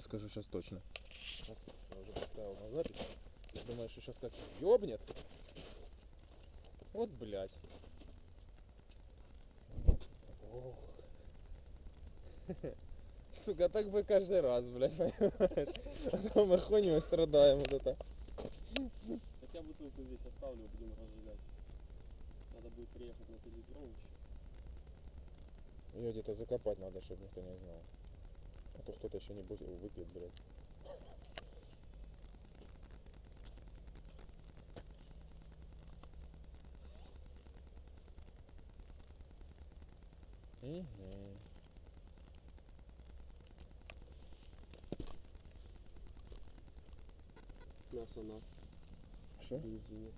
Я скажу сейчас точно. Сейчас я уже поставил на запись. Я думаю, что сейчас как ёбнет. Вот, блядь. Ох. Сука, так бы каждый раз, блядь, понимаешь? А то мы ходим и страдаем вот это. Так я бутылку здесь оставлю, будем разжигать. Надо будет приехать на пилигром еще. Ее где-то закопать надо, чтобы никто не знал. А то кто-то еще не будет выпьет, блядь. Угу. Мясо на Что? бензине.